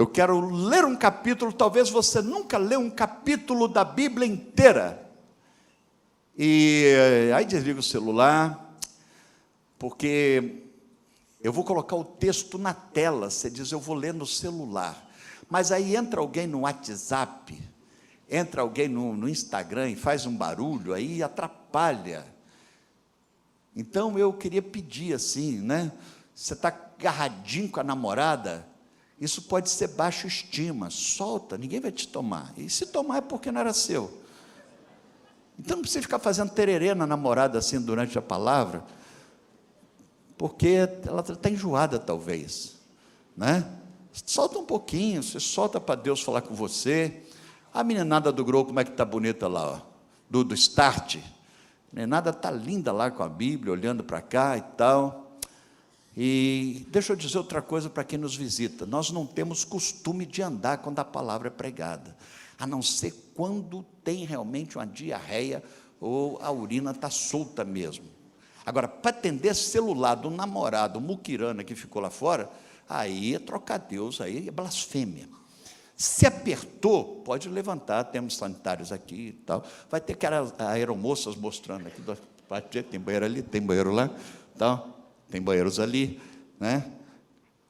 Eu quero ler um capítulo, talvez você nunca leu um capítulo da Bíblia inteira. E aí desliga o celular, porque eu vou colocar o texto na tela. Você diz, eu vou ler no celular. Mas aí entra alguém no WhatsApp, entra alguém no Instagram e faz um barulho, aí atrapalha. Então eu queria pedir assim, né? Você está agarradinho com a namorada, isso pode ser baixa estima, solta, ninguém vai te tomar. E se tomar é porque não era seu. Então não precisa ficar fazendo tererê na namorada assim durante a palavra, porque ela está enjoada talvez, né? Solta um pouquinho, você solta para Deus falar com você. A meninada do Grow, como é que está bonita lá, ó, do Start. A meninada está linda lá com a Bíblia, olhando para cá e tal. E deixa eu dizer outra coisa para quem nos visita. Nós não temos costume de andar quando a palavra é pregada, a não ser quando tem realmente uma diarreia ou a urina está solta mesmo. Agora, para atender celular do namorado, muquirana que ficou lá fora, aí é trocar Deus, aí é blasfêmia. Se apertou, pode levantar, temos sanitários aqui e tal. Vai ter que aeromoças mostrando aqui, tem banheiro ali, tem banheiro lá, tal. Tem banheiros ali, né?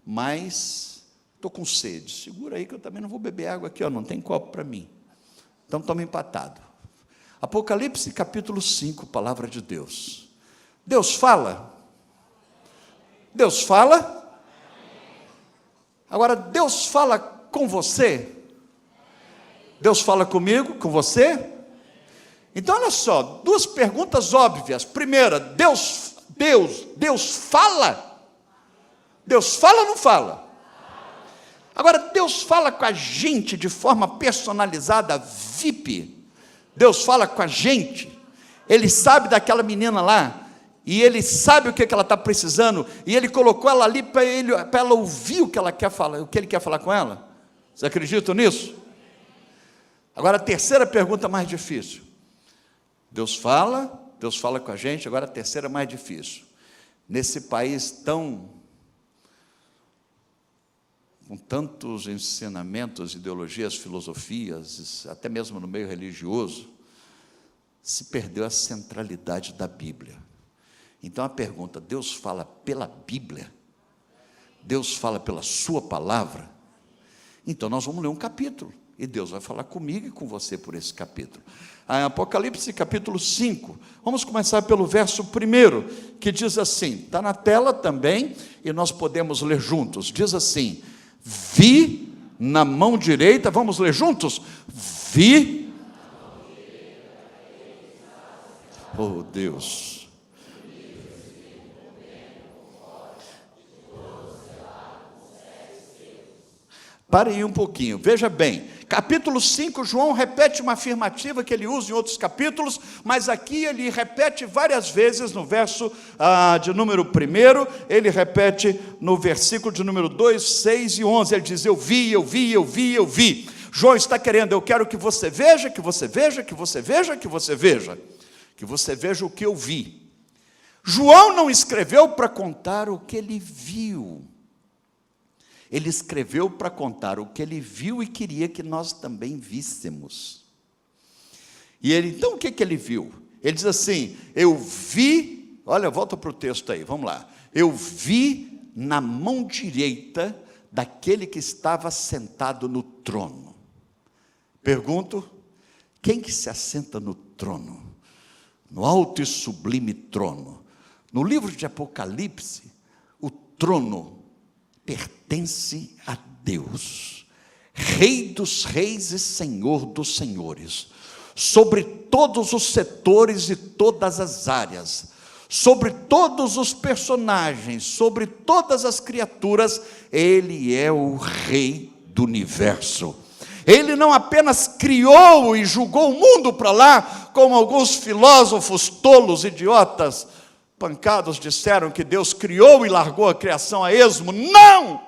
Mas estou com sede, segura aí que eu também não vou beber água aqui, ó, não tem copo para mim. Então estamos empatados. Apocalipse capítulo 5, palavra de Deus. Deus fala? Deus fala? Agora, Deus fala com você? Deus fala comigo, com você? Então, olha só, duas perguntas óbvias. Primeira, Deus fala? Deus fala ou não fala? Agora, Deus fala com a gente de forma personalizada, VIP. Deus fala com a gente. Ele sabe daquela menina lá, e Ele sabe o que ela está precisando, e Ele colocou ela ali para ela ouvir o que ela quer falar, o que Ele quer falar com ela. Você acredita nisso? Agora, a terceira pergunta mais difícil. Deus fala com a gente. Agora a terceira mais difícil. Nesse país com tantos ensinamentos, ideologias, filosofias, até mesmo no meio religioso, se perdeu a centralidade da Bíblia. Então a pergunta, Deus fala pela Bíblia? Deus fala pela sua palavra? Então nós vamos ler um capítulo, e Deus vai falar comigo e com você por esse capítulo. Apocalipse capítulo 5, vamos começar pelo verso 1, que diz assim, está na tela também, e nós podemos ler juntos, diz assim, vi na mão direita, vamos ler juntos? Vi, oh Deus, pare aí um pouquinho, veja bem, capítulo 5, João repete uma afirmativa que ele usa em outros capítulos, mas aqui ele repete várias vezes no verso de número 1, ele repete no versículo de número 2, 6 e 11, ele diz, eu vi. João está querendo, eu quero que você veja, que você veja o que eu vi. João não escreveu para contar o que ele viu. Ele escreveu para contar o que ele viu e queria que nós também víssemos. E ele, então o que ele viu? Ele diz assim, eu vi, olha, volta para o texto aí, vamos lá. Eu vi na mão direita daquele que estava sentado no trono. Pergunto, quem que se assenta no trono? No alto e sublime trono. No livro de Apocalipse, o trono pertence a Deus, Rei dos reis e Senhor dos senhores, sobre todos os setores e todas as áreas, sobre todos os personagens, sobre todas as criaturas, Ele é o Rei do universo. Ele não apenas criou e julgou o mundo para lá, como alguns filósofos tolos, idiotas, pancados disseram que Deus criou e largou a criação a esmo. Não!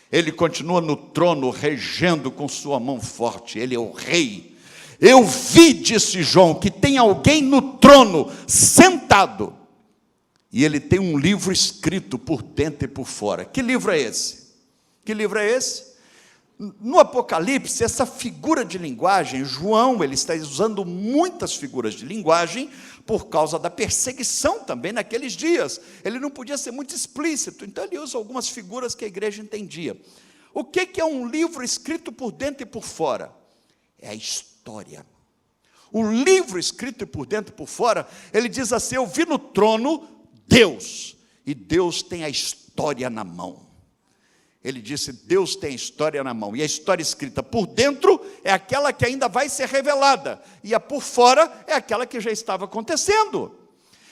Ele continua no trono, regendo com sua mão forte. Ele é o rei. Eu vi, disse João, que tem alguém no trono, sentado. E ele tem um livro escrito por dentro e por fora. Que livro é esse? Que livro é esse? No Apocalipse, essa figura de linguagem, João, ele está usando muitas figuras de linguagem por causa da perseguição também naqueles dias. Ele não podia ser muito explícito, então ele usa algumas figuras que a igreja entendia. O que é um livro escrito por dentro e por fora? É a história. O livro escrito por dentro e por fora, ele diz assim: eu vi no trono Deus, e Deus tem a história na mão. Ele disse: Deus tem a história na mão, e a história escrita por dentro é aquela que ainda vai ser revelada, e a por fora é aquela que já estava acontecendo.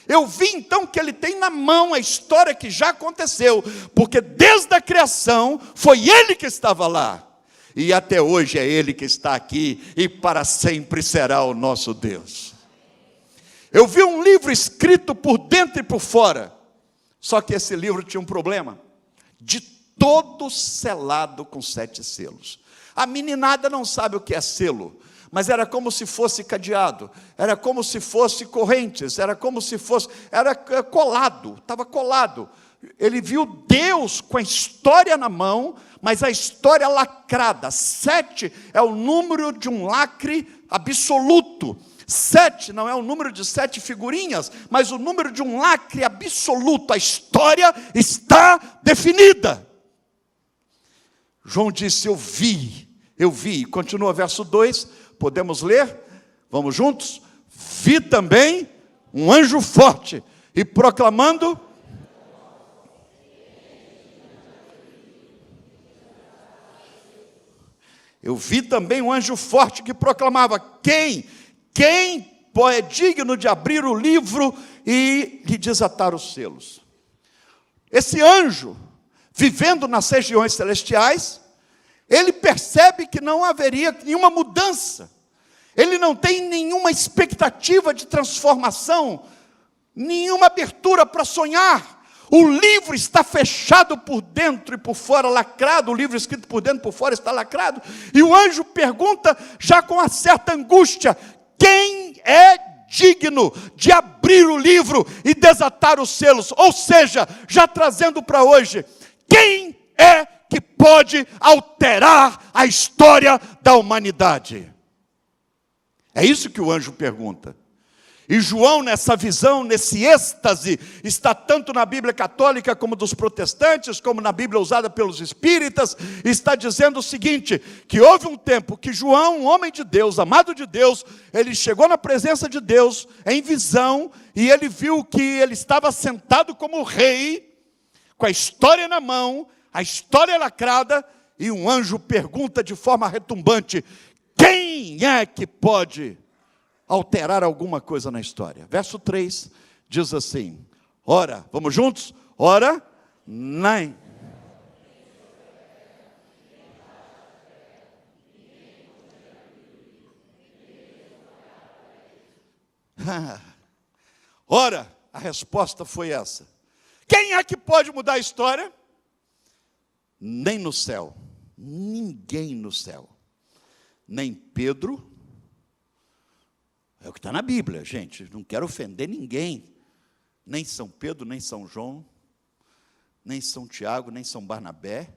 Eu vi então que ele tem na mão a história que já aconteceu, porque desde a criação foi ele que estava lá, e até hoje é ele que está aqui, e para sempre será o nosso Deus. Eu vi um livro escrito por dentro e por fora, só que esse livro tinha um problema, de todo selado com 7 selos. A meninada não sabe o que é selo, mas era como se fosse cadeado, era como se fosse correntes, era como se fosse, era colado, estava colado. Ele viu Deus com a história na mão, mas a história lacrada. 7 é o número de um lacre absoluto. 7 não é o número de 7 figurinhas, mas o número de um lacre absoluto. A história está definida. João disse: eu vi, continua verso 2, podemos ler? Vamos juntos? Vi também um anjo forte, e proclamando, eu vi também um anjo forte que proclamava: quem é digno de abrir o livro e de desatar os selos? Esse anjo, vivendo nas regiões celestiais, ele percebe que não haveria nenhuma mudança, ele não tem nenhuma expectativa de transformação, nenhuma abertura para sonhar. O livro está fechado por dentro e por fora, lacrado. O livro escrito por dentro e por fora está lacrado, e o anjo pergunta, já com uma certa angústia: quem é digno de abrir o livro e desatar os selos? Ou seja, já trazendo para hoje, quem é que pode alterar a história da humanidade? É isso que o anjo pergunta. E João, nessa visão, nesse êxtase, está tanto na Bíblia católica como dos protestantes, como na Bíblia usada pelos espíritas, está dizendo o seguinte, que houve um tempo que João, um homem de Deus, amado de Deus, ele chegou na presença de Deus, em visão, e ele viu que ele estava sentado como rei, com a história na mão, a história lacrada, e um anjo pergunta de forma retumbante: quem é que pode alterar alguma coisa na história? Verso 3 diz assim: ora, vamos juntos? Ora, nem. Ora, a resposta foi essa: quem é que pode mudar a história? Nem no céu, ninguém no céu, nem Pedro. É o que está na Bíblia, gente, não quero ofender ninguém, nem São Pedro, nem São João, nem São Tiago, nem São Barnabé.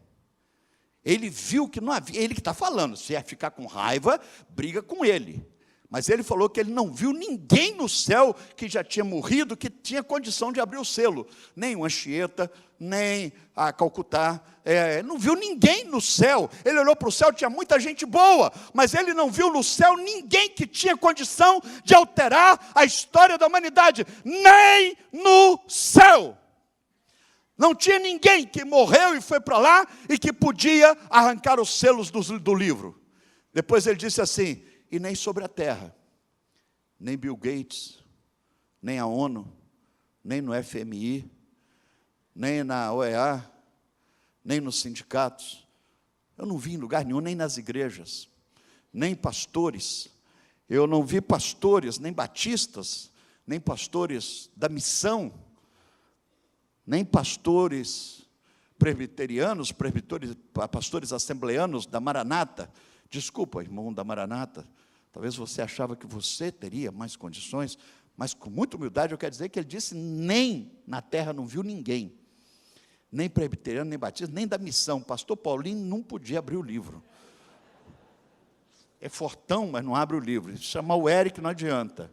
Ele viu que não havia, ele que está falando, se é ficar com raiva, briga com ele. Mas ele falou que ele não viu ninguém no céu que já tinha morrido, que tinha condição de abrir o selo. Nem o Anchieta, nem a Calcutá. Não viu ninguém no céu. Ele olhou para o céu, tinha muita gente boa, mas ele não viu no céu ninguém que tinha condição de alterar a história da humanidade. Nem no céu. Não tinha ninguém que morreu e foi para lá e que podia arrancar os selos do livro. Depois ele disse assim: e nem sobre a terra, nem Bill Gates, nem a ONU, nem no FMI, nem na OEA, nem nos sindicatos. Eu não vi em lugar nenhum, nem nas igrejas, nem pastores. Eu não vi pastores, nem batistas, nem pastores da missão, nem pastores presbiterianos, pastores assembleanos da Maranata. Desculpa, irmão da Maranata, talvez você achava que você teria mais condições, mas com muita humildade eu quero dizer que ele disse: nem na terra não viu ninguém, nem presbiteriano, nem batista, nem da missão. Pastor Paulinho não podia abrir o livro, é fortão, mas não abre o livro. Se chamar o Eric não adianta.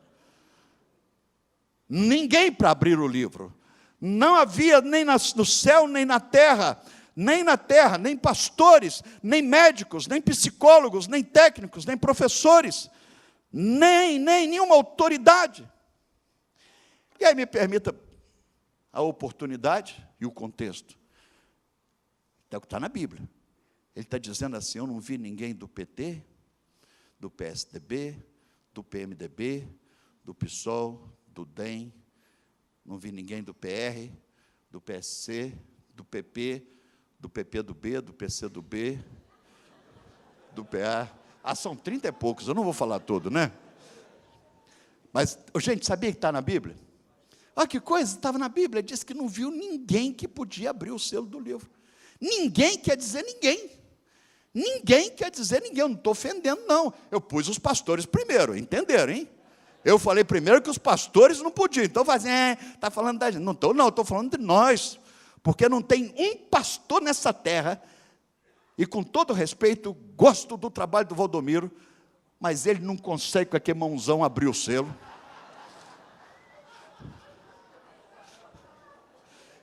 Ninguém para abrir o livro. Não havia nem no céu, nem na terra, nem pastores, nem médicos, nem psicólogos, nem técnicos, nem professores, nem nenhuma autoridade. E aí me permita a oportunidade e o contexto. É o que está na Bíblia. Ele está dizendo assim, eu não vi ninguém do PT, do PSDB, do PMDB, do PSOL, do DEM, não vi ninguém do PR, do PSC, do PP, do PP do B, do PC do B, do PA. São 30 e poucos, eu não vou falar todo, né? Mas, gente, sabia que está na Bíblia? Olha que coisa, estava na Bíblia, disse que não viu ninguém que podia abrir o selo do livro. Ninguém quer dizer ninguém. Ninguém quer dizer ninguém, eu não estou ofendendo, não. Eu pus os pastores primeiro, entenderam, hein? Eu falei primeiro que os pastores não podiam. Então, está falando da gente. Não, estou falando de nós. Porque não tem um pastor nessa terra, e com todo respeito, gosto do trabalho do Valdomiro, mas ele não consegue com aquele mãozão abrir o selo.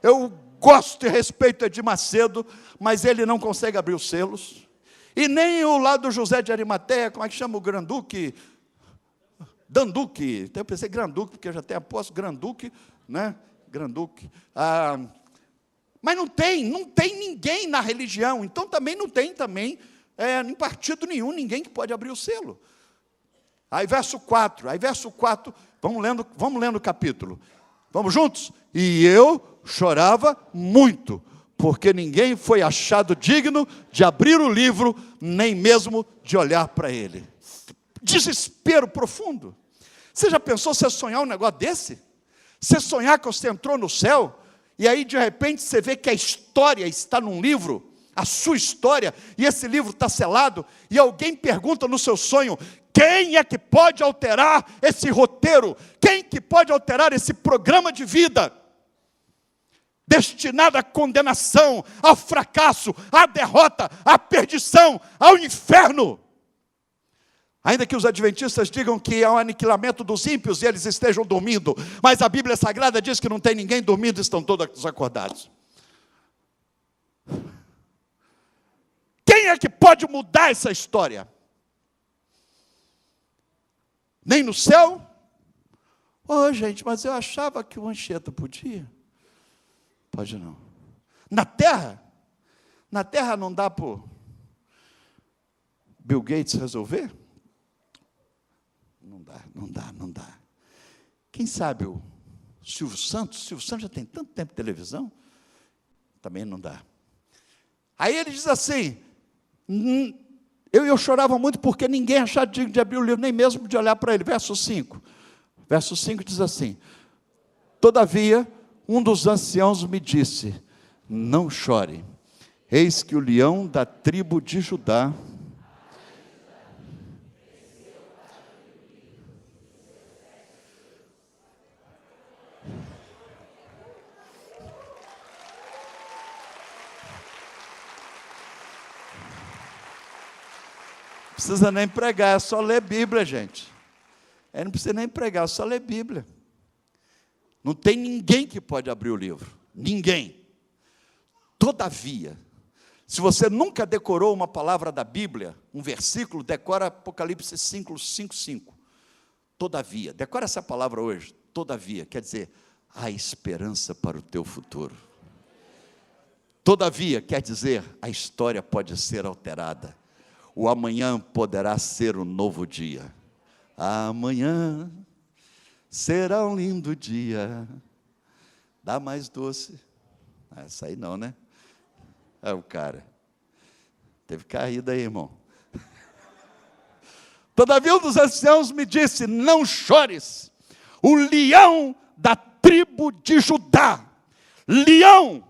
Eu gosto e respeito Edir Macedo, mas ele não consegue abrir os selos. E nem o lado do José de Arimateia, como é que chama o Granduque? Danduque. Então eu pensei Granduque, porque eu já tenho apóstolo Granduque, né? Granduque. Mas não tem ninguém na religião, então também não tem em partido nenhum, ninguém que pode abrir o selo. Aí verso 4, vamos lendo o capítulo. Vamos juntos? E eu chorava muito, porque ninguém foi achado digno de abrir o livro, nem mesmo de olhar para ele. Desespero profundo. Você já pensou você sonhar um negócio desse? Você sonhar que você entrou no céu, e aí de repente você vê que a história está num livro, a sua história, e esse livro está selado, e alguém pergunta no seu sonho, quem é que pode alterar esse roteiro? Quem que pode alterar esse programa de vida? Destinado à condenação, ao fracasso, à derrota, à perdição, ao inferno. Ainda que os adventistas digam que é o aniquilamento dos ímpios e eles estejam dormindo, mas a Bíblia Sagrada diz que não tem ninguém dormindo, estão todos acordados. Quem é que pode mudar essa história? Nem no céu? Gente, mas eu achava que o Anchieta podia. Pode não. Na terra? Na terra não dá para Bill Gates resolver? Não dá. Quem sabe o Silvio Santos? Silvio Santos já tem tanto tempo de televisão. Também não dá. Aí ele diz assim, eu chorava muito porque ninguém achava digno de abrir o livro, nem mesmo de olhar para ele. Verso 5. Verso 5 diz assim, todavia, um dos anciãos me disse, não chore, eis que o leão da tribo de Judá, não precisa nem pregar, é só ler Bíblia, gente. Não precisa nem pregar, é só ler Bíblia. Não tem ninguém que pode abrir o livro. Ninguém. Todavia, se você nunca decorou uma palavra da Bíblia, um versículo, decora Apocalipse 5:5. Todavia, decora essa palavra hoje. Todavia, quer dizer, há esperança para o teu futuro. Todavia, quer dizer, a história pode ser alterada. O amanhã poderá ser um novo dia. Amanhã será um lindo dia. Dá mais doce. Essa aí não, né? É o cara. Teve caída aí, irmão. Todavia um dos anciãos me disse, não chores. O leão da tribo de Judá. Leão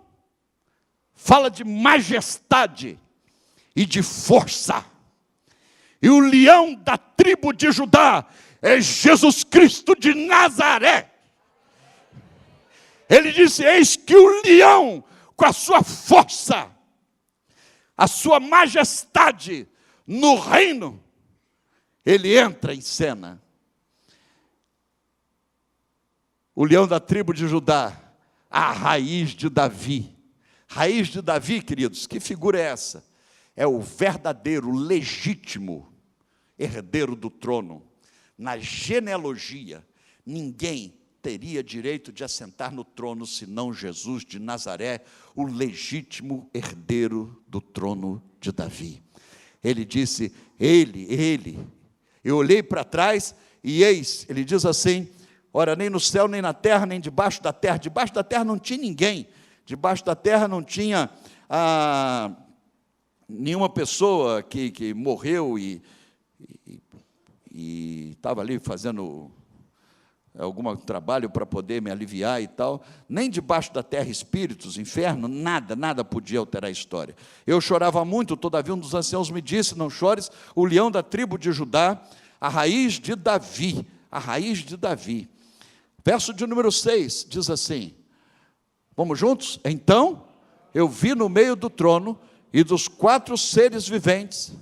fala de majestade e de força. E o leão da tribo de Judá é Jesus Cristo de Nazaré. Ele disse, eis que o leão, com a sua força, a sua majestade no reino, ele entra em cena. O leão da tribo de Judá, a raiz de Davi. Raiz de Davi, queridos, que figura é essa? É o verdadeiro, legítimo herdeiro do trono. Na genealogia, ninguém teria direito de assentar no trono senão Jesus de Nazaré, o legítimo herdeiro do trono de Davi. Ele disse, ele. Eu olhei para trás e eis, ele diz assim, ora, nem no céu, nem na terra, nem debaixo da terra. Debaixo da terra não tinha ninguém. Debaixo da terra não tinha nenhuma pessoa que morreu e estava ali fazendo algum trabalho para poder me aliviar e tal. Nem debaixo da terra espíritos, inferno, nada podia alterar a história. Eu chorava muito, todavia um dos anciãos me disse, não chores, o leão da tribo de Judá, a raiz de Davi, Verso de número 6, diz assim, vamos juntos? Então, eu vi no meio do trono e dos 4 seres viventes,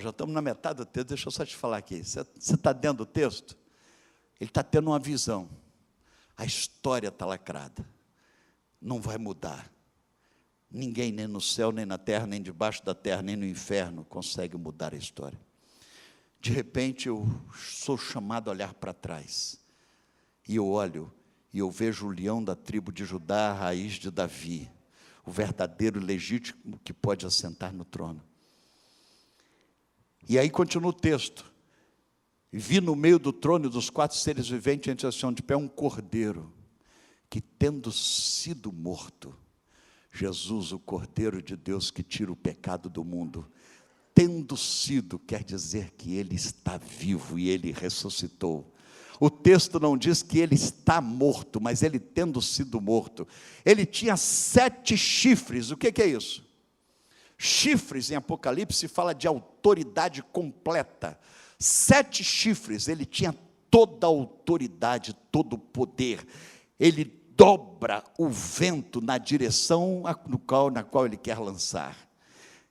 já estamos na metade do texto, deixa eu só te falar aqui, você está dentro do texto? Ele está tendo uma visão, a história está lacrada, não vai mudar, ninguém nem no céu, nem na terra, nem debaixo da terra, nem no inferno consegue mudar a história. De repente eu sou chamado a olhar para trás, e eu olho, e eu vejo o leão da tribo de Judá, a raiz de Davi, o verdadeiro legítimo que pode assentar no trono. E aí continua o texto, vi no meio do trono e dos 4 seres viventes, entre assim de pé, um cordeiro, que tendo sido morto, Jesus, o Cordeiro de Deus que tira o pecado do mundo, tendo sido, quer dizer que ele está vivo e ele ressuscitou. O texto não diz que ele está morto, mas ele tendo sido morto, ele tinha 7 chifres, o que é isso? Chifres em Apocalipse fala de autoridade completa, 7 chifres, ele tinha toda a autoridade, todo o poder, ele dobra o vento na direção na qual ele quer lançar,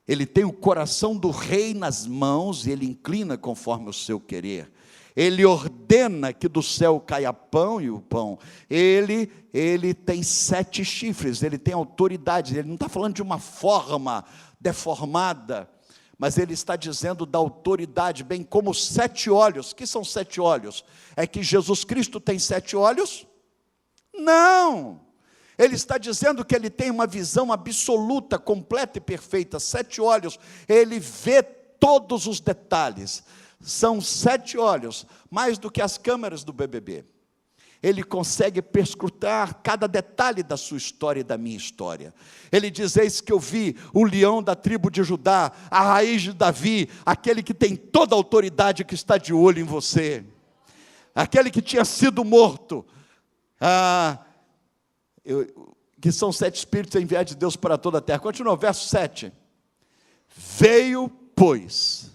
ele tem o coração do rei nas mãos, e ele inclina conforme o seu querer, ele ordena que do céu caia pão, e o pão, ele tem 7 chifres, ele tem autoridade, ele não está falando de uma forma deformada, mas ele está dizendo da autoridade, bem como 7 olhos. Que são 7 olhos? É que Jesus Cristo tem 7 olhos? Não, ele está dizendo que ele tem uma visão absoluta, completa e perfeita, 7 olhos, ele vê todos os detalhes, são 7 olhos, mais do que as câmeras do BBB, ele consegue perscrutar cada detalhe da sua história e da minha história. Ele diz, eis que eu vi o leão da tribo de Judá, a raiz de Davi, aquele que tem toda a autoridade, que está de olho em você, aquele que tinha sido morto, que são 7 espíritos enviados de Deus para toda a terra. Continua, verso 7, veio, pois,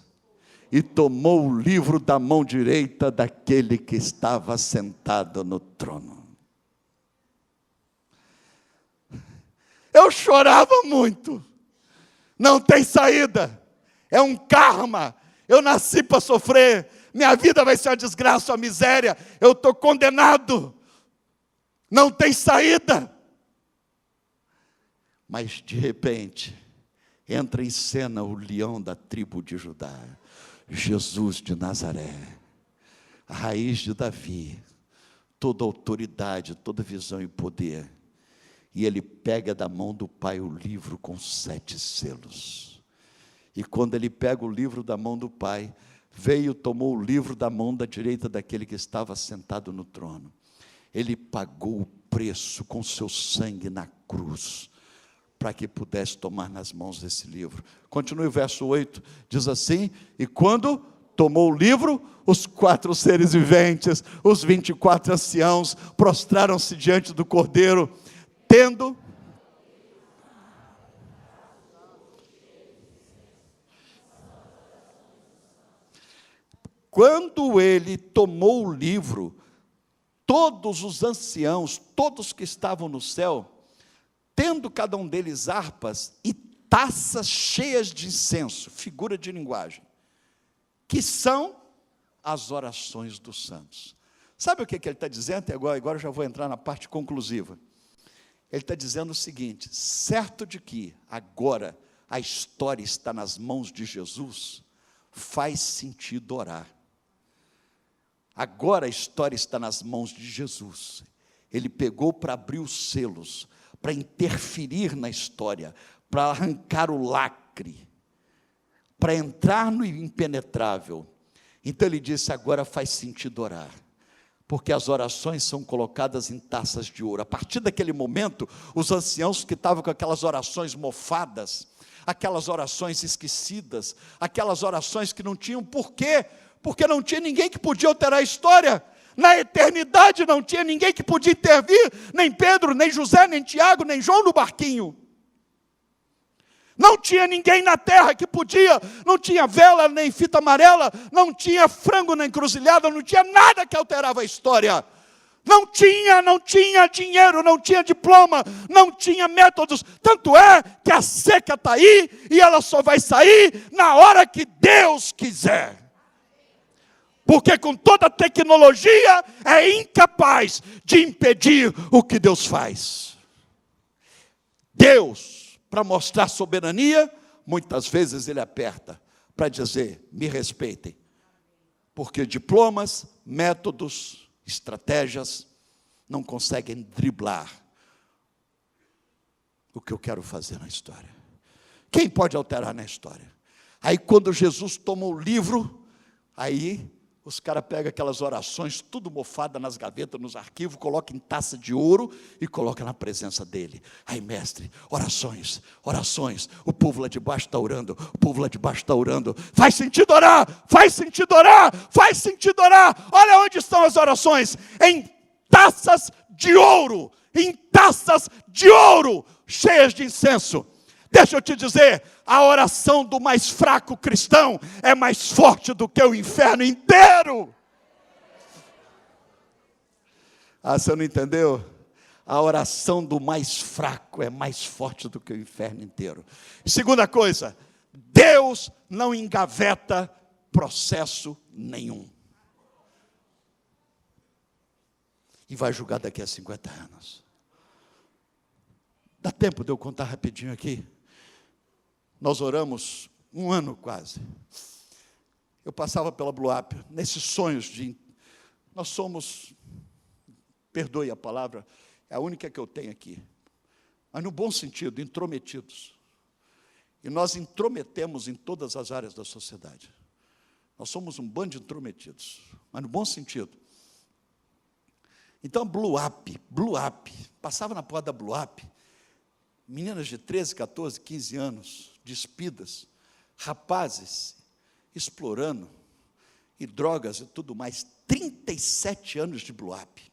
e tomou o livro da mão direita daquele que estava sentado no trono. Eu chorava muito, não tem saída, é um karma, eu nasci para sofrer, minha vida vai ser uma desgraça, uma miséria, eu estou condenado, não tem saída. Mas de repente, entra em cena o leão da tribo de Judá, Jesus de Nazaré, a raiz de Davi, toda autoridade, toda visão e poder, e ele pega da mão do Pai o livro com 7 selos, e quando ele pega o livro da mão do Pai, veio, tomou o livro da mão da direita daquele que estava sentado no trono, ele pagou o preço com seu sangue na cruz, para que pudesse tomar nas mãos desse livro. Continue o verso 8, diz assim, e quando tomou o livro, os 4 seres viventes, os 24 anciãos, prostraram-se diante do Cordeiro, tendo... Quando ele tomou o livro, todos os anciãos, todos que estavam no céu, tendo cada um deles harpas e taças cheias de incenso, figura de linguagem, que são as orações dos santos. Sabe o que ele está dizendo? Agora eu já vou entrar na parte conclusiva. Ele está dizendo o seguinte: certo de que agora a história está nas mãos de Jesus, faz sentido orar. Agora a história está nas mãos de Jesus. Ele pegou para abrir os selos, para interferir na história, para arrancar o lacre, para entrar no impenetrável. Então ele disse: agora faz sentido orar, porque as orações são colocadas em taças de ouro. A partir daquele momento, os anciãos que estavam com aquelas orações mofadas, aquelas orações esquecidas, aquelas orações que não tinham porquê, porque não tinha ninguém que podia alterar a história. Na eternidade não tinha ninguém que podia intervir, nem Pedro, nem José, nem Tiago, nem João no barquinho. Não tinha ninguém na terra que podia, não tinha vela, nem fita amarela, não tinha frango na encruzilhada, não tinha nada que alterava a história. Não tinha dinheiro, não tinha diploma, não tinha métodos. Tanto é que a seca está aí e ela só vai sair na hora que Deus quiser. Porque com toda a tecnologia é incapaz de impedir o que Deus faz. Deus, para mostrar soberania, muitas vezes ele aperta para dizer: me respeitem. Porque diplomas, métodos, estratégias não conseguem driblar o que eu quero fazer na história. Quem pode alterar na história? Aí quando Jesus toma o livro, aí os caras pegam aquelas orações, tudo mofada nas gavetas, nos arquivos, colocam em taça de ouro e colocam na presença dele. Aí, mestre, orações, o povo lá de baixo está orando, faz sentido orar, faz sentido orar. Olha onde estão as orações, em taças de ouro, cheias de incenso. Deixa eu te dizer, a oração do mais fraco cristão é mais forte do que o inferno inteiro. Você não entendeu? A oração do mais fraco é mais forte do que o inferno inteiro. Segunda coisa, Deus não engaveta processo nenhum. E vai julgar daqui a 50 anos. Dá tempo de eu contar rapidinho aqui? Nós oramos 1 ano quase. Eu passava pela Blue Up, nesses sonhos de... Nós somos, perdoe a palavra, é a única que eu tenho aqui, mas no bom sentido, intrometidos. E nós intrometemos em todas as áreas da sociedade. Nós somos um bando de intrometidos, mas no bom sentido. Então, Blue Up, passava na porta da Blue Up, meninas de 13, 14, 15 anos, despidas, rapazes, explorando, e drogas e tudo mais, 37 anos de Blue Up.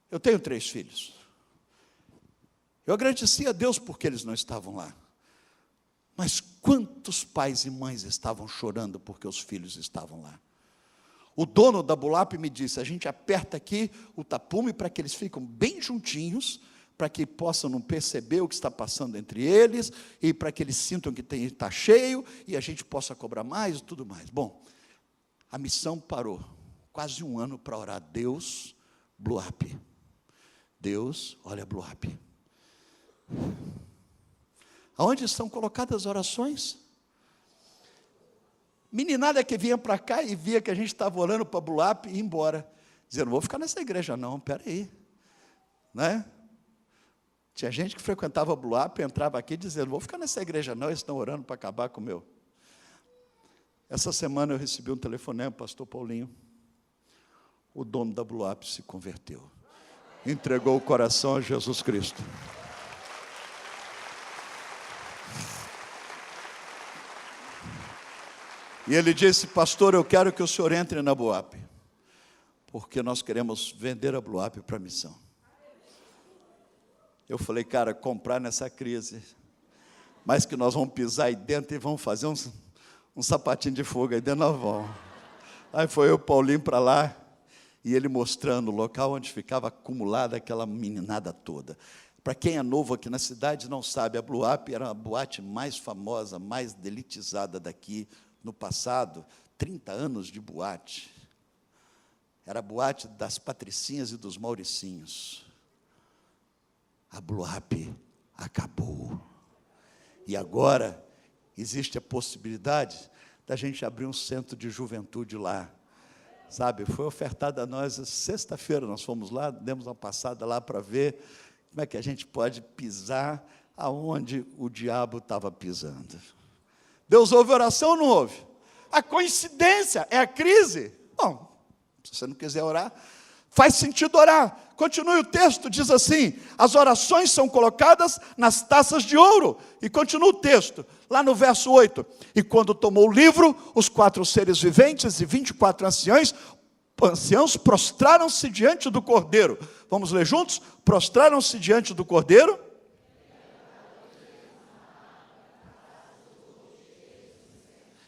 Eu tenho 3 filhos. Eu agradeci a Deus porque eles não estavam lá. Mas quantos pais e mães estavam chorando porque os filhos estavam lá? O dono da Blue Up me disse: a gente aperta aqui o tapume para que eles fiquem bem juntinhos, para que possam não perceber o que está passando entre eles, e para que eles sintam que está cheio, e a gente possa cobrar mais e tudo mais. Bom, a missão parou, quase 1 ano para orar. Deus, Blue Up. Deus, olha Blue Up. Aonde estão colocadas as orações? Meninada que vinha para cá e via que a gente estava orando para Blue Up e ia embora. Dizia: não vou ficar nessa igreja não, espera aí. Né? Tinha gente que frequentava a Blue Up, entrava aqui dizendo: não vou ficar nessa igreja não, eles estão orando para acabar com o meu. Essa semana eu recebi um telefonema, pastor Paulinho. O dono da Blue Up se converteu. Entregou o coração a Jesus Cristo. E ele disse: pastor, eu quero que o senhor entre na Blue Up, porque nós queremos vender a Blue Up para a missão. Eu falei: cara, comprar nessa crise, mas que nós vamos pisar aí dentro e vamos fazer um sapatinho de fogo aí dentro da van. Aí foi eu, Paulinho, para lá, e ele mostrando o local onde ficava acumulada aquela meninada toda. Para quem é novo aqui na cidade, não sabe, a Blue Up era a boate mais famosa, mais delitizada daqui no passado, 30 anos de boate. Era a boate das Patricinhas e dos Mauricinhos. A Blue Up acabou. E agora existe a possibilidade da gente abrir um centro de juventude lá. Sabe, foi ofertado a nós, sexta-feira nós fomos lá, demos uma passada lá para ver como é que a gente pode pisar aonde o diabo estava pisando. Deus ouve oração ou não ouve? A coincidência é a crise. Bom, se você não quiser orar, faz sentido orar. Continue o texto, diz assim: as orações são colocadas nas taças de ouro. E continua o texto, lá no verso 8. E quando tomou o livro, os 4 seres viventes e 24 anciãos prostraram-se diante do Cordeiro. Vamos ler juntos? Prostraram-se diante do Cordeiro.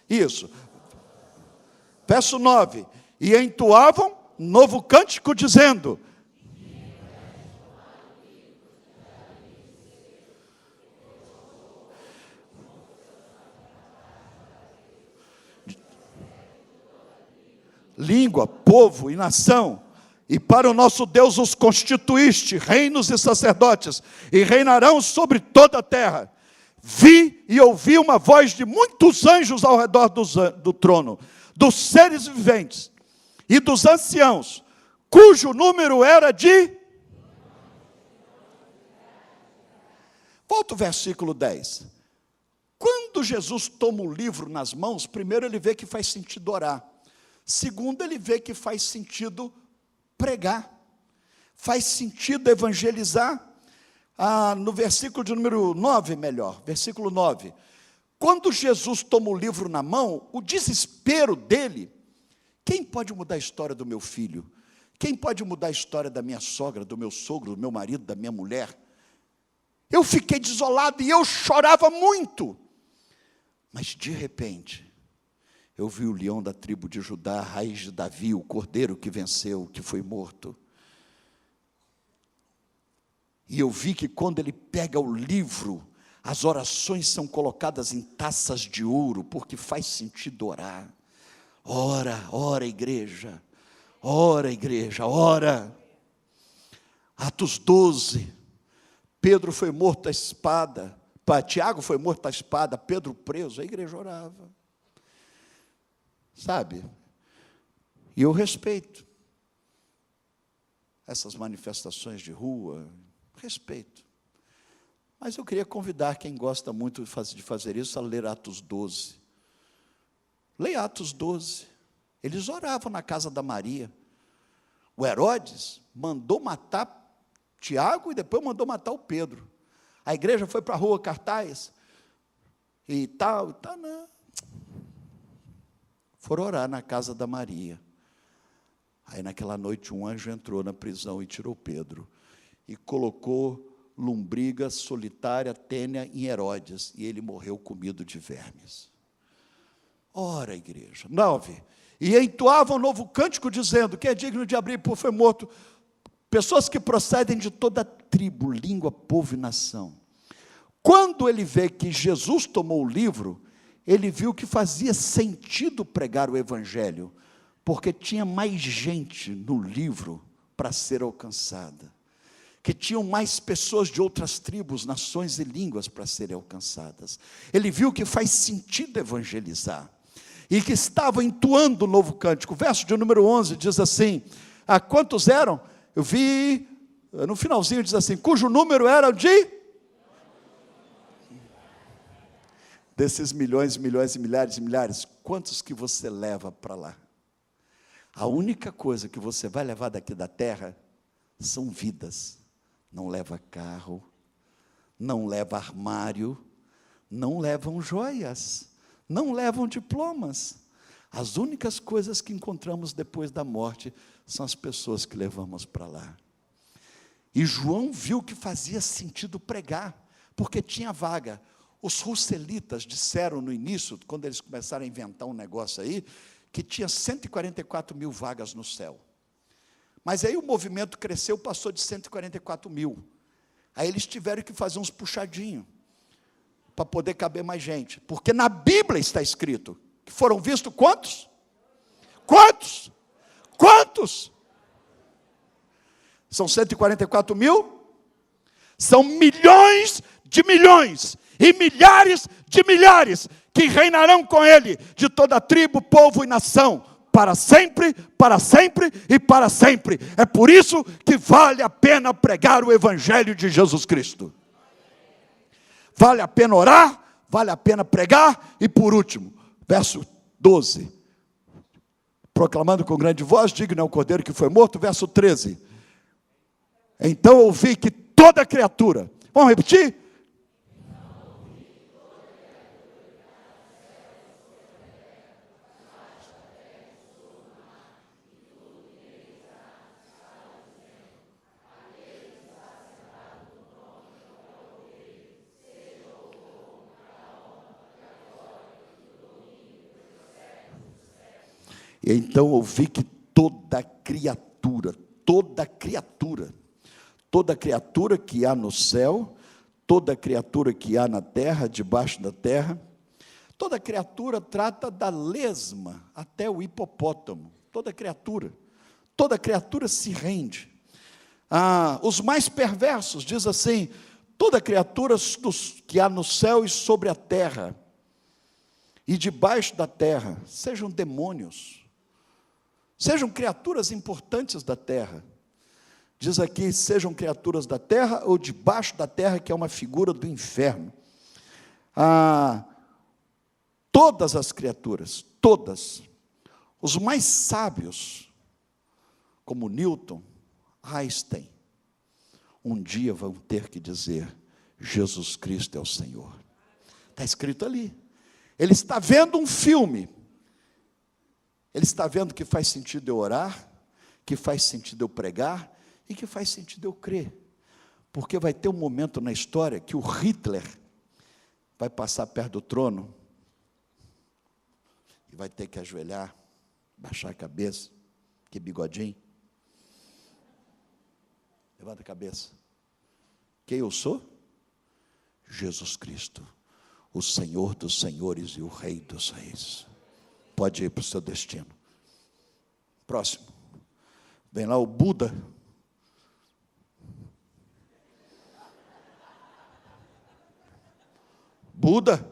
Isso. Verso 9. E entoavam novo cântico, dizendo: língua, povo e nação, e para o nosso Deus os constituíste reinos e sacerdotes, e reinarão sobre toda a terra. Vi e ouvi uma voz de muitos anjos ao redor do trono, dos seres viventes e dos anciãos, cujo número era de... Volta o versículo 10. Quando Jesus toma o livro nas mãos, primeiro ele vê que faz sentido orar. Segundo, ele vê que faz sentido pregar. Faz sentido evangelizar. No versículo de número 9, melhor, versículo 9. Quando Jesus toma o livro na mão, o desespero dele... Quem pode mudar a história do meu filho? Quem pode mudar a história da minha sogra, do meu sogro, do meu marido, da minha mulher? Eu fiquei desolado e eu chorava muito. Mas de repente, eu vi o leão da tribo de Judá, a raiz de Davi, o cordeiro que venceu, que foi morto. E eu vi que quando ele pega o livro, as orações são colocadas em taças de ouro, porque faz sentido orar. Ora, ora igreja, ora igreja, ora. Atos 12, Pedro foi morto à espada, Tiago foi morto à espada, Pedro preso, a igreja orava. Sabe? E eu respeito essas manifestações de rua, respeito. Mas eu queria convidar quem gosta muito de fazer isso a ler Atos 12. Leia Atos 12. Eles oravam na casa da Maria. O Herodes mandou matar Tiago e depois mandou matar o Pedro. A igreja foi para a rua Cartaz e tal, não. Foram orar na casa da Maria. Aí naquela noite um anjo entrou na prisão e tirou Pedro e colocou lombriga solitária, tênia em Herodes, e ele morreu comido de vermes. Ora, igreja. 9. E entoavam um novo cântico, dizendo: quem é digno de abrir, por foi morto. Pessoas que procedem de toda tribo, língua, povo e nação. Quando ele vê que Jesus tomou o livro, ele viu que fazia sentido pregar o evangelho, porque tinha mais gente no livro para ser alcançada, que tinham mais pessoas de outras tribos, nações e línguas para serem alcançadas. Ele viu que faz sentido evangelizar, e que estavam entoando o novo cântico. O verso de número 11 diz assim: quantos eram? Eu vi, no finalzinho diz assim, cujo número era de... Desses milhões, milhões e milhares e milhares, quantos que você leva para lá? A única coisa que você vai levar daqui da terra são vidas. Não leva carro, não leva armário, não levam joias, não levam diplomas. As únicas coisas que encontramos depois da morte são as pessoas que levamos para lá. E João viu que fazia sentido pregar, porque tinha vaga. Os russelitas disseram no início, quando eles começaram a inventar um negócio aí, que tinha 144 mil vagas no céu. Mas aí o movimento cresceu, passou de 144 mil. Aí eles tiveram que fazer uns puxadinhos, para poder caber mais gente. Porque na Bíblia está escrito, que foram vistos quantos? Quantos? Quantos? São 144 mil? São milhões de milhões, e milhares de milhares, que reinarão com ele, de toda tribo, povo e nação, para sempre e para sempre. É por isso que vale a pena pregar o Evangelho de Jesus Cristo. Vale a pena orar, vale a pena pregar, e por último, verso 12, proclamando com grande voz, digno é o Cordeiro que foi morto, verso 13, então ouvi que toda criatura, vamos repetir? E então ouvi que toda criatura que há no céu, toda criatura que há na terra, debaixo da terra, toda criatura trata da lesma até o hipopótamo, toda criatura se rende. Os mais perversos, diz assim, toda criatura que há no céu e sobre a terra, e debaixo da terra, sejam demônios, sejam criaturas importantes da terra. Diz aqui, sejam criaturas da terra ou debaixo da terra, que é uma figura do inferno. Todas as criaturas, todas, os mais sábios, como Newton, Einstein, um dia vão ter que dizer, Jesus Cristo é o Senhor. Está escrito ali. Ele está vendo um filme. Ele está vendo que faz sentido eu orar, que faz sentido eu pregar, e que faz sentido eu crer. Porque vai ter um momento na história que o Hitler vai passar perto do trono e vai ter que ajoelhar, baixar a cabeça, que bigodinho. Levanta a cabeça. Quem eu sou? Jesus Cristo, o Senhor dos senhores e o Rei dos reis. Pode ir para o seu destino. Próximo. Vem lá o Buda. Buda.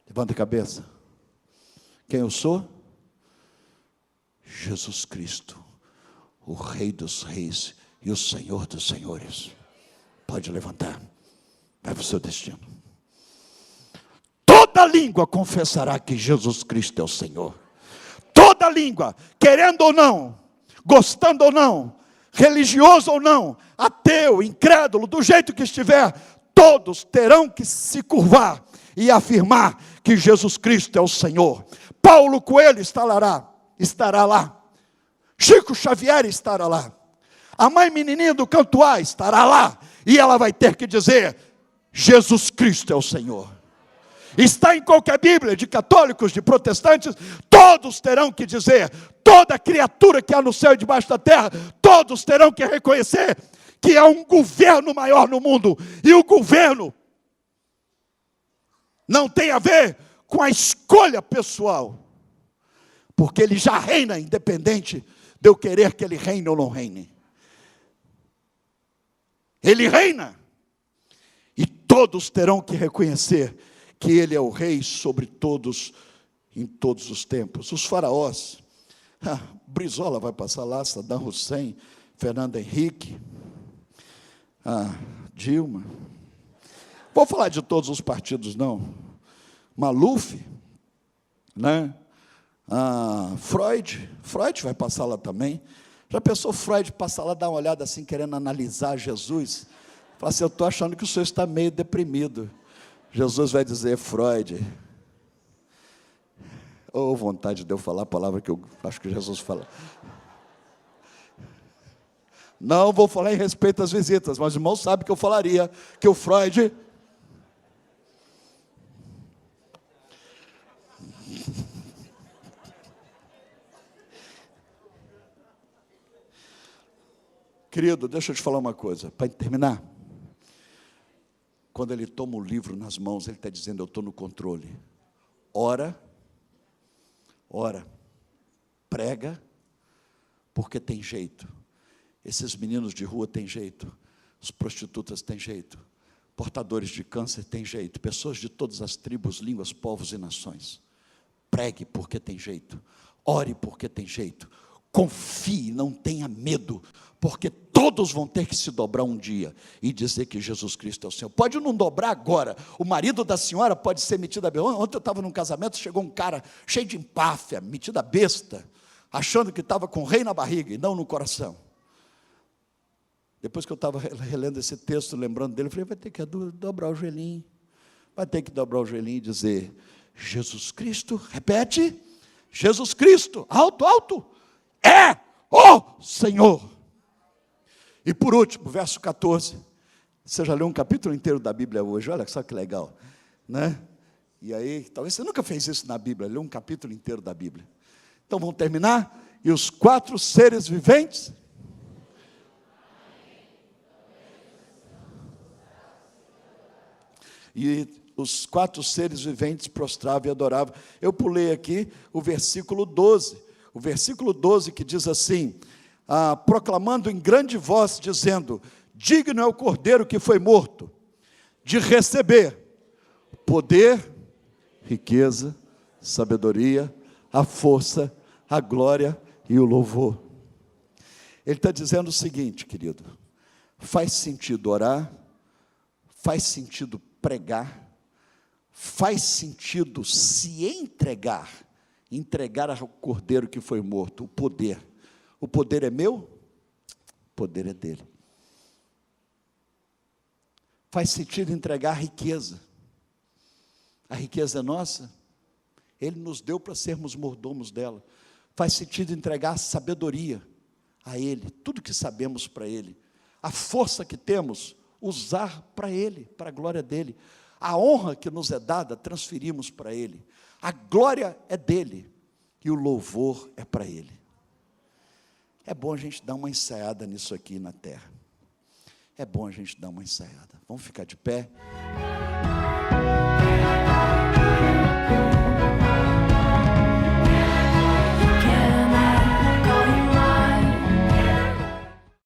Levanta a cabeça. Quem eu sou? Jesus Cristo, o Rei dos reis e o Senhor dos senhores. Pode levantar. Vai para o seu destino. Toda língua confessará que Jesus Cristo é o Senhor. Toda língua, querendo ou não, gostando ou não, religioso ou não, ateu, incrédulo, do jeito que estiver, todos terão que se curvar e afirmar que Jesus Cristo é o Senhor. Paulo Coelho estará lá. Chico Xavier estará lá. A mãe menininha do Cantuá estará lá. E ela vai ter que dizer, Jesus Cristo é o Senhor. Está em qualquer Bíblia, de católicos, de protestantes, todos terão que dizer, toda criatura que há no céu e debaixo da terra, todos terão que reconhecer que há um governo maior no mundo, e o governo não tem a ver com a escolha pessoal, porque ele já reina, independente de eu querer que ele reine ou não reine. Ele reina, e todos terão que reconhecer que ele é o rei sobre todos, em todos os tempos. Os faraós, Brizola vai passar lá, Saddam Hussein, Fernando Henrique, Dilma. Vou falar de todos os partidos, não. Maluf, né? Freud vai passar lá também. Já pensou Freud passar lá, dar uma olhada assim, querendo analisar Jesus? Fala assim, eu estou achando que o senhor está meio deprimido. Jesus vai dizer, Freud, vontade de eu falar a palavra que eu acho que Jesus fala. Não vou falar em respeito às visitas, mas o irmão sabe que eu falaria que o Freud... Querido, deixa eu te falar uma coisa, para terminar. Quando ele toma o livro nas mãos, ele está dizendo, eu estou no controle. Ora, prega, porque tem jeito. Esses meninos de rua têm jeito, as prostitutas têm jeito, portadores de câncer têm jeito, pessoas de todas as tribos, línguas, povos e nações. Pregue porque tem jeito, ore porque tem jeito, confie, não tenha medo, porque todos vão ter que se dobrar um dia e dizer que Jesus Cristo é o Senhor. Pode não dobrar agora, o marido da senhora pode ser metido a besta. Ontem eu estava num casamento, chegou um cara cheio de empáfia, metido a besta, achando que estava com o rei na barriga e não no coração. Depois que eu estava relendo esse texto, lembrando dele, eu falei, vai ter que dobrar o joelhinho, vai ter que dobrar o joelhinho e dizer, Jesus Cristo, repete, Jesus Cristo, alto, alto, é o Senhor. E por último, verso 14, você já leu um capítulo inteiro da Bíblia hoje, olha só que legal, né? E aí, talvez você nunca fez isso na Bíblia, leu um capítulo inteiro da Bíblia. Então vamos terminar, e os 4 seres viventes, e os 4 seres viventes prostravam e adoravam. Eu pulei aqui o versículo 12, que diz assim, proclamando em grande voz, dizendo, digno é o Cordeiro que foi morto, de receber poder, riqueza, sabedoria, a força, a glória e o louvor. Ele está dizendo o seguinte, querido, faz sentido orar, faz sentido pregar, faz sentido se entregar ao Cordeiro que foi morto, o poder. O poder é meu? O poder é dele. Faz sentido entregar a riqueza. A riqueza é nossa. Ele nos deu para sermos mordomos dela. Faz sentido entregar a sabedoria a Ele, tudo que sabemos para Ele. A força que temos, usar para Ele, para a glória dEle. A honra que nos é dada, transferimos para Ele. A glória é dEle e o louvor é para Ele. É bom a gente dar uma ensaiada nisso aqui na terra. É bom a gente dar uma ensaiada. Vamos ficar de pé.